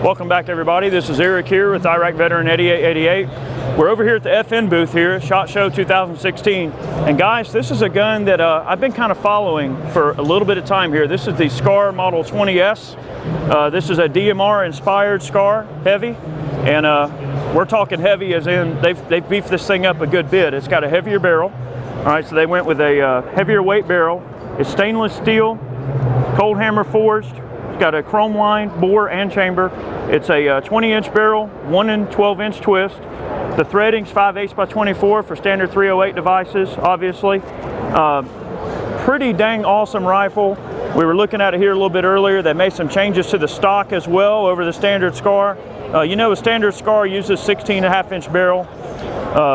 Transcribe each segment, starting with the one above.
Welcome back, everybody. This is Eric here with Iraq Veteran 8888. We're over here at the FN booth here at SHOT Show 2016. And guys, this is a gun that I've been kind of following for a little bit of time here. This is the SCAR Model 20S. This is a DMR inspired SCAR heavy. And we're talking heavy as in they've beefed this thing up a good bit. It's got a heavier barrel. All right, so they went with a heavier weight barrel. It's stainless steel, cold hammer forged. It's got a chrome line, bore, and chamber. It's a 20-inch barrel, 1 and 12-inch twist. The threading's 5/8 by 24 for standard 308 devices, obviously. Pretty dang awesome rifle. We were looking at it here a little bit earlier. They made some changes to the stock as well over the standard SCAR. You know, a standard SCAR uses 16.5-inch barrel.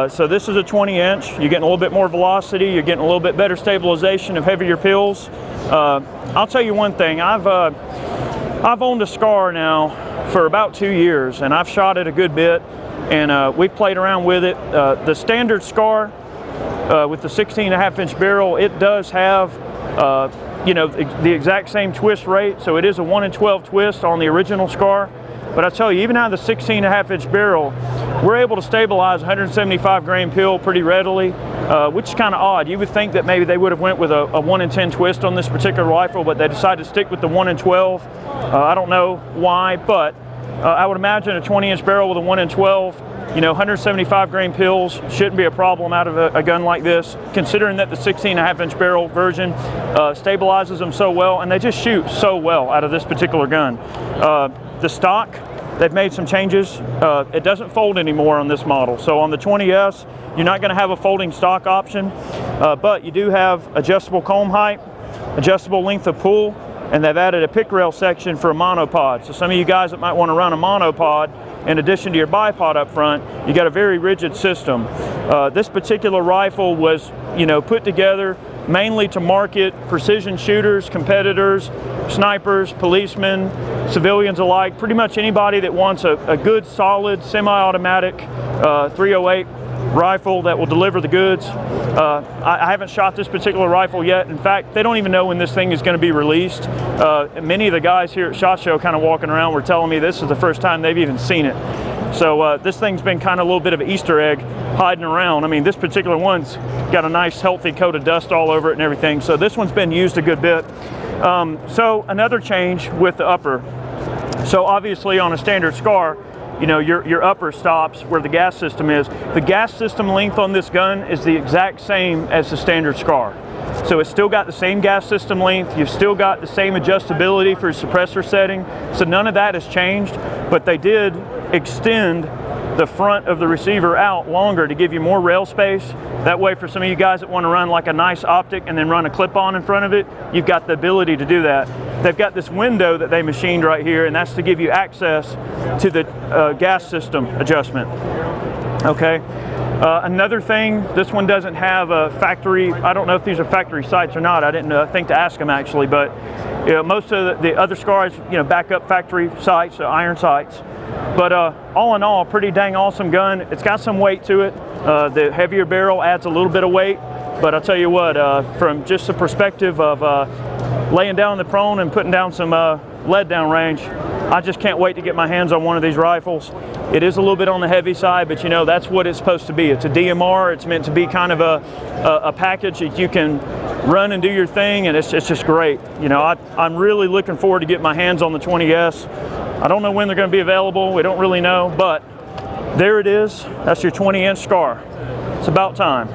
So this is a 20-inch. You're getting a little bit more velocity. You're getting a little bit better stabilization of heavier pills. I'll tell you one thing. I've owned a SCAR now for about 2 years, and I've shot it a good bit, and we've played around with it. The standard SCAR with the 16.5-inch barrel, it does have you know, the exact same twist rate, so it is a 1 and 12 twist on the original SCAR. But I tell you, even out of the 16.5-inch barrel, we're able to stabilize 175 grain pill pretty readily, which is kind of odd. You would think that maybe they would have went with a 1 and 10 twist on this particular rifle, but they decided to stick with the 1 and 12. I don't know why, but I would imagine a 20-inch barrel with a 1 and 12, you know, 175 grain pills shouldn't be a problem out of a gun like this, considering that the 16.5-inch barrel version stabilizes them so well, and they just shoot so well out of this particular gun. The stock, they've made some changes. It doesn't fold anymore on this model. So on the 20S, you're not going to have a folding stock option, but you do have adjustable comb height, adjustable length of pull, and they've added a pick rail section for a monopod. So some of you guys that might want to run a monopod, in addition to your bipod up front, you got a very rigid system. This particular rifle was, you know, put together mainly to market precision shooters, competitors, snipers, policemen, civilians alike, pretty much anybody that wants a good, solid, semi-automatic 308 rifle that will deliver the goods. I haven't shot this particular rifle yet. In fact, they don't even know when this thing is going to be released. Many of the guys here at SHOT Show kind of walking around were telling me this is the first time they've even seen it. So this thing's been kind of a little bit of an Easter egg hiding around. I mean, this particular one's got a nice healthy coat of dust all over it and everything. So this one's been used a good bit. So another change with the upper. So obviously on a standard SCAR, you know, your upper stops where the gas system is. The gas system length on this gun is the exact same as the standard SCAR. So it's still got the same gas system length. You've still got the same adjustability for suppressor setting. So none of that has changed, but they did extend the front of the receiver out longer to give you more rail space. That way, for some of you guys that want to run like a nice optic and then run a clip-on in front of it, you've got the ability to do that. They've got this window that they machined right here, and that's to give you access to the gas system adjustment. Okay. Another thing, this one doesn't have a factory, I don't know if these are factory sights or not. I didn't think to ask them actually, but you know, most of the other SCARs, you know, back up factory sights, iron sights. But all in all, pretty dang awesome gun. It's got some weight to it. The heavier barrel adds a little bit of weight, but I'll tell you what, from just the perspective of laying down the prone and putting down some lead down range, I just can't wait to get my hands on one of these rifles. It is a little bit on the heavy side, but you know, that's what it's supposed to be. It's a DMR. It's meant to be kind of a package that you can run and do your thing, and it's just great. You know, I'm really looking forward to getting my hands on the 20S. I don't know when they're going to be available. We don't really know, but there it is. That's your 20-inch SCAR. It's about time.